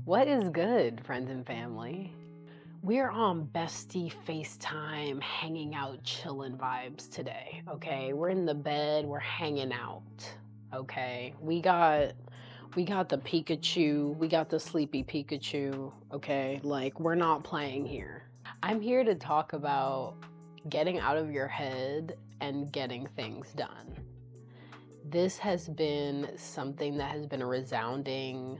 What is good, friends and family? We're on bestie FaceTime, hanging out, chillin' vibes today, okay? We're in the bed, we're hanging out, okay? We got the Pikachu, we got the sleepy Pikachu, okay? Like, we're not playing here. I'm here to talk about getting out of your head and getting things done. This has been something that has been a resounding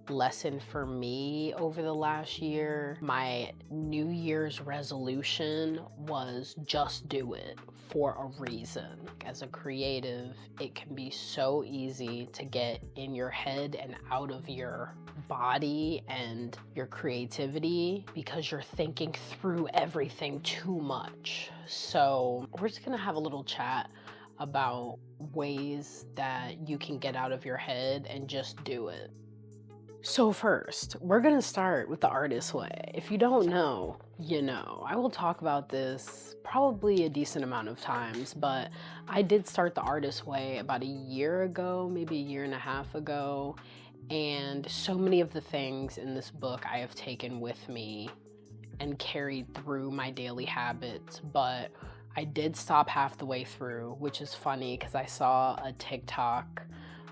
lesson for me over the last year. My New Year's resolution was just do it for a reason. As a creative, it can be so easy to get in your head and out of your body and your creativity because you're thinking through everything too much. So we're just gonna have a little chat about ways that you can get out of your head and just do it. So first, we're gonna start with the artist way. If you don't know, you know. I will talk about this probably a decent amount of times, but I did start the artist way about a year ago, maybe a year and a half ago, and so many of the things in this book I have taken with me and carried through my daily habits, but I did stop half the way through, which is funny because I saw a TikTok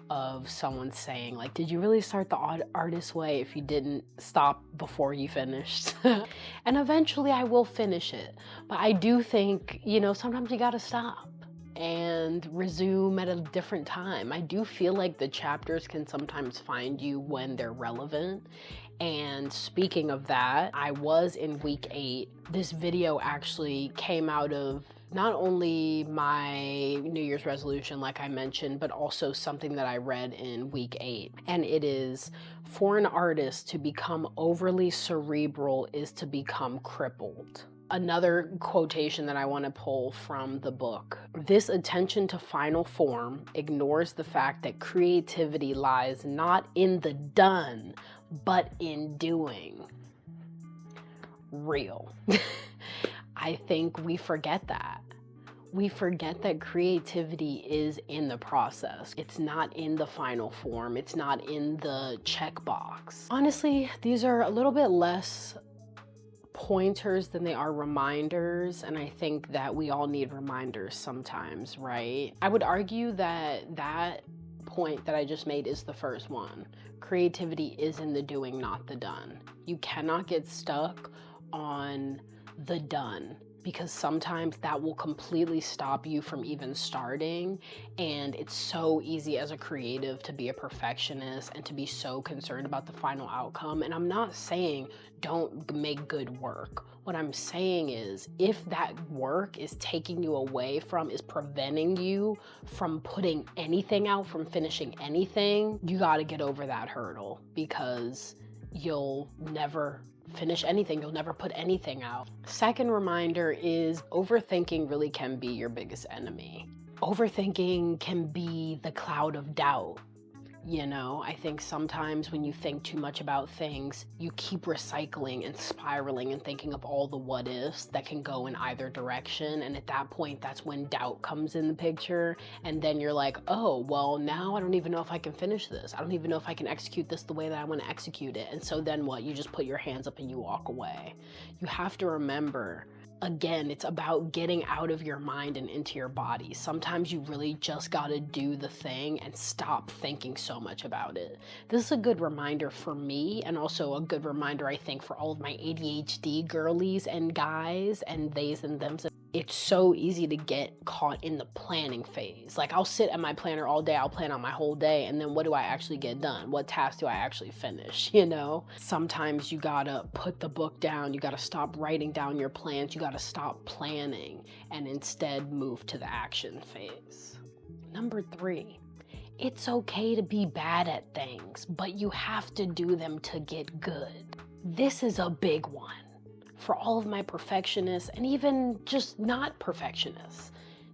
of someone saying, like, did you really start the artist way if you didn't stop before you finished? And eventually I will finish it. But I do think, sometimes you gotta stop and resume at a different time. I do feel like the chapters can sometimes find you when they're relevant. And speaking of that, I was in week 8. This video actually came out of not only my New Year's resolution, like I mentioned, but also something that I read in week 8. And it is, for an artist to become overly cerebral is to become crippled. Another quotation that I want to pull from the book. This attention to final form ignores the fact that creativity lies not in the done, but in doing. Real. I think we forget that. We forget that creativity is in the process. It's not in the final form. It's not in the checkbox. Honestly, these are a little bit less pointers than they are reminders, and I think that we all need reminders sometimes, right? I would argue that that point that I just made is the first one. Creativity is in the doing, not the done. You cannot get stuck on the done, because sometimes that will completely stop you from even starting. And it's so easy as a creative to be a perfectionist and to be so concerned about the final outcome. And I'm not saying don't make good work. What I'm saying is, if that work is taking you away from, is preventing you from putting anything out, from finishing anything, you got to get over that hurdle, because you'll never finish anything. You'll never put anything out. Second reminder is, overthinking really can be your biggest enemy. Overthinking can be the cloud of doubt. I think sometimes when you think too much about things, you keep recycling and spiraling and thinking of all the what ifs that can go in either direction. And at that point, that's when doubt comes in the picture. And then you're like, oh, well, now I don't even know if I can finish this. I don't even know if I can execute this the way that I want to execute it. And so then what? You just put your hands up and you walk away. You have to remember, again, it's about getting out of your mind and into your body. Sometimes you really just gotta do the thing and stop thinking so much about it. This is a good reminder for me, and also a good reminder, I think, for all of my ADHD girlies and guys and theys and thems. It's so easy to get caught in the planning phase. Like, I'll sit at my planner all day, I'll plan out my whole day, and then what do I actually get done? What tasks do I actually finish, Sometimes you gotta put the book down, you gotta stop writing down your plans, you gotta stop planning, and instead move to the action phase. Number 3, it's okay to be bad at things, but you have to do them to get good. This is a big one for all of my perfectionists and even just not perfectionists.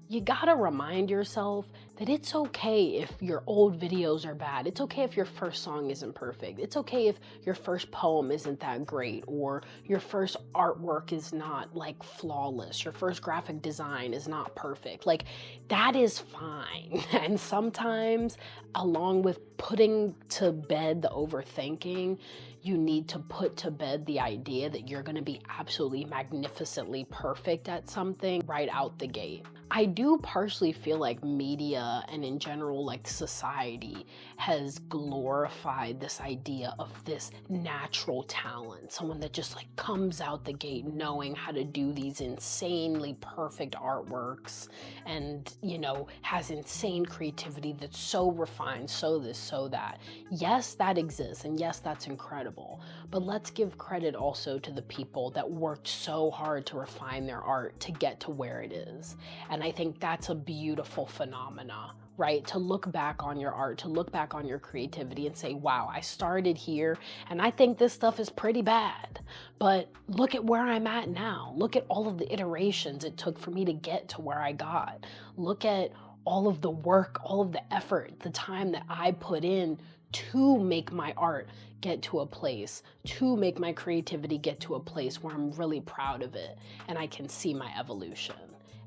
You gotta remind yourself that it's okay if your old videos are bad. It's okay if your first song isn't perfect. It's okay if your first poem isn't that great, or your first artwork is not like flawless. Your first graphic design is not perfect. Like, that is fine. And sometimes, along with putting to bed the overthinking, you need to put to bed the idea that you're going to be absolutely magnificently perfect at something right out the gate. I do partially feel like media and in general like society has glorified this idea of this natural talent, someone that just like comes out the gate knowing how to do these insanely perfect artworks and, you know, has insane creativity that's so refined, so this, so that. Yes, that exists, and yes, that's incredible, but let's give credit also to the people that worked so hard to refine their art to get to where it is. And I think that's a beautiful phenomena, right? To look back on your art, to look back on your creativity and say, wow, I started here and I think this stuff is pretty bad, but look at where I'm at now. Look at all of the iterations it took for me to get to where I got. Look at all of the work, all of the effort, the time that I put in to make my art get to a place, to make my creativity get to a place where I'm really proud of it and I can see my evolution.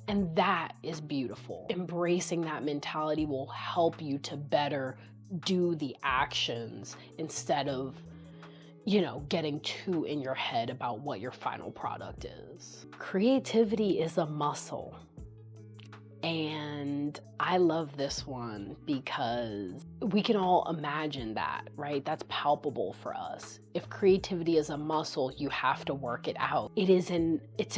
And that is beautiful. Embracing that mentality will help you to better do the actions instead of, you know, getting too in your head about what your final product is. Creativity is a muscle. And I love this one because we can all imagine that, right? That's palpable for us. If creativity is a muscle, you have to work it out. It's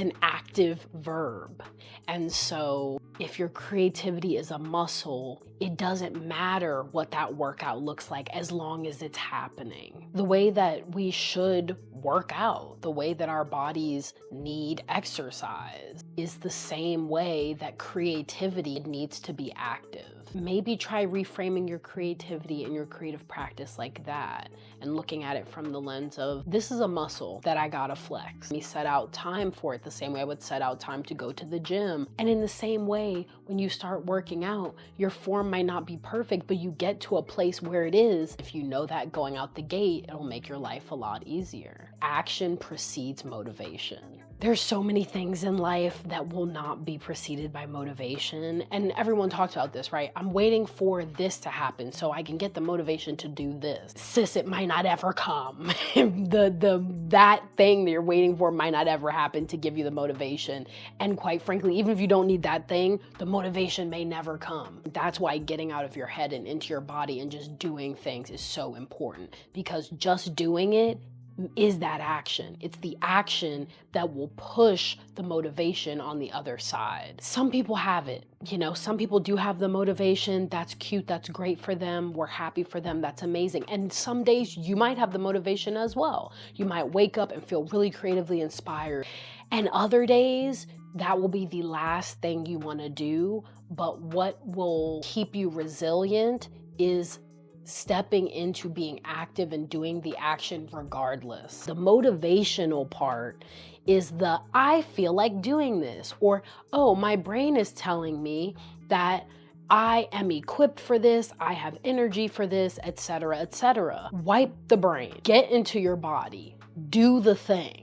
an active verb. And so if your creativity is a muscle, it doesn't matter what that workout looks like as long as it's happening. The way that we should work out, the way that our bodies need exercise, is the same way that creativity needs to be active. Maybe try reframing your creativity and your creative practice like that, and looking at it from the lens of, this is a muscle that I gotta flex. Me set out time for it the same way I would set out time to go to the gym. And in the same way, when you start working out, your form might not be perfect, but you get to a place where it is. If you know that going out the gate, it'll make your life a lot easier. Action precedes motivation. There's so many things in life that will not be preceded by motivation. And everyone talks about this, right? I'm waiting for this to happen so I can get the motivation to do this. Sis, it might not ever come. That thing that you're waiting for might not ever happen to give you the motivation. And quite frankly, even if you don't need that thing, the motivation may never come. That's why getting out of your head and into your body and just doing things is so important, because just doing it is that action. It's the action that will push the motivation on the other side. Some people have it, you know, some people do have the motivation. That's cute. That's great for them. We're happy for them. That's amazing. And some days you might have the motivation as well. You might wake up and feel really creatively inspired. And other days, that will be the last thing you want to do. But what will keep you resilient is stepping into being active and doing the action regardless. The motivational part is the, I feel like doing this, or, oh, my brain is telling me that I am equipped for this, I have energy for this, etc., etc. Wipe the brain, get into your body, do the thing.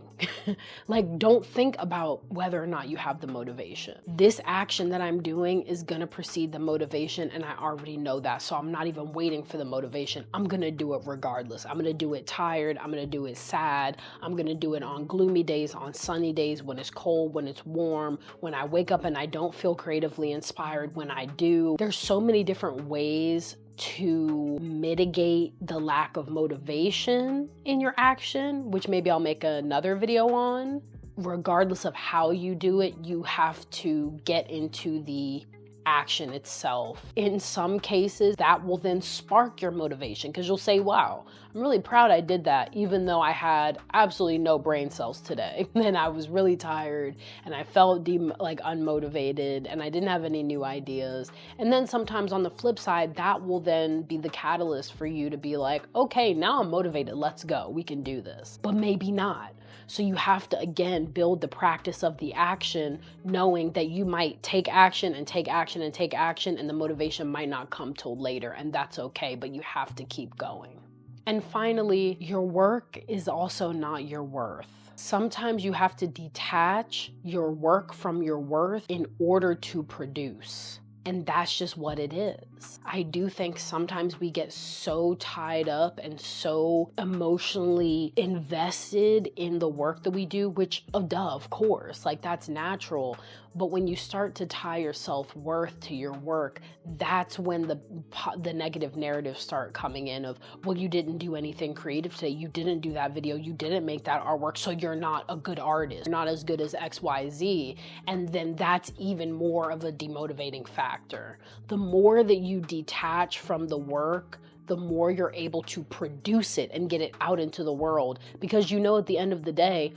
Like, don't think about whether or not you have the motivation. This action that I'm doing is gonna precede the motivation, and I already know that, so I'm not even waiting for the motivation. I'm gonna do it regardless. I'm gonna do it tired, I'm gonna do it sad, I'm gonna do it on gloomy days, on sunny days, when it's cold, when it's warm, when I wake up and I don't feel creatively inspired, when I do. There's so many different ways to mitigate the lack of motivation in your action, which maybe I'll make another video on. Regardless of how you do it, you have to get into the action itself. In some cases, that will then spark your motivation, because you'll say, wow, I'm really proud I did that, even though I had absolutely no brain cells today. And I was really tired and I felt like unmotivated and I didn't have any new ideas. And then sometimes on the flip side, that will then be the catalyst for you to be like, okay, now I'm motivated. Let's go. We can do this. But maybe not. So you have to, again, build the practice of the action, knowing that you might take action and take action and take action, and the motivation might not come till later, and that's okay, but you have to keep going. And finally, your work is also not your worth. Sometimes you have to detach your work from your worth in order to produce. And that's just what it is. I do think sometimes we get so tied up and so emotionally invested in the work that we do, which of course, like that's natural. But when you start to tie your self-worth to your work, that's when the negative narratives start coming in of, well, you didn't do anything creative today. You didn't do that video. You didn't make that artwork. So you're not a good artist. You're not as good as XYZ. And then that's even more of a demotivating factor. The more that you detach from the work, the more you're able to produce it and get it out into the world. Because you know, at the end of the day,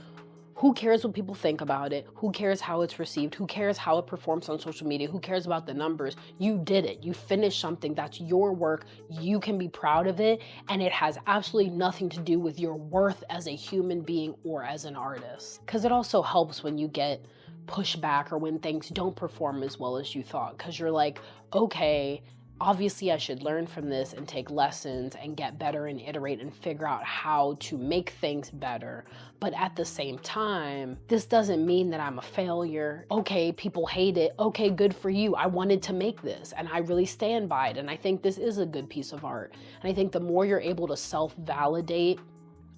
who cares what people think about it? Who cares how it's received? Who cares how it performs on social media? Who cares about the numbers? You did it. You finished something. That's your work. You can be proud of it. And it has absolutely nothing to do with your worth as a human being or as an artist. Because it also helps when you get pushback or when things don't perform as well as you thought. Because you're like, okay, obviously I should learn from this and take lessons and get better and iterate and figure out how to make things better. But at the same time, this doesn't mean that I'm a failure. Okay, people hate it. Okay, good for you. I wanted to make this and I really stand by it. And I think this is a good piece of art. And I think the more you're able to self-validate,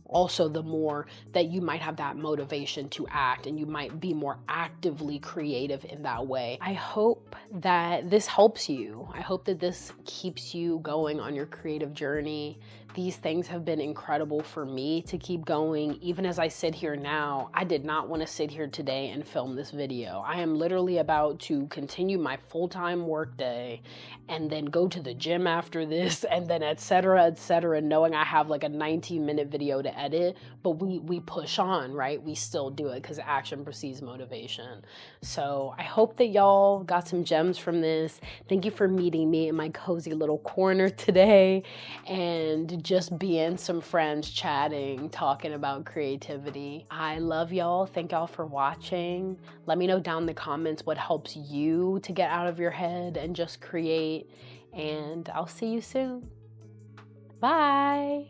also the more that you might have that motivation to act and you might be more actively creative in that way. I hope that this helps you. I hope that this keeps you going on your creative journey. These things have been incredible for me to keep going. Even as I sit here now, I did not want to sit here today and film this video. I am literally about to continue my full-time work day and then go to the gym after this and then et cetera, knowing I have like a 19-minute video to edit, but we push on, right? We still do it because action precedes motivation. So I hope that y'all got some gems from this. Thank you for meeting me in my cozy little corner today and just being some friends chatting, talking about creativity. I love y'all. Thank y'all for watching. Let me know down in the comments what helps you to get out of your head and just create. And I'll see you soon. Bye.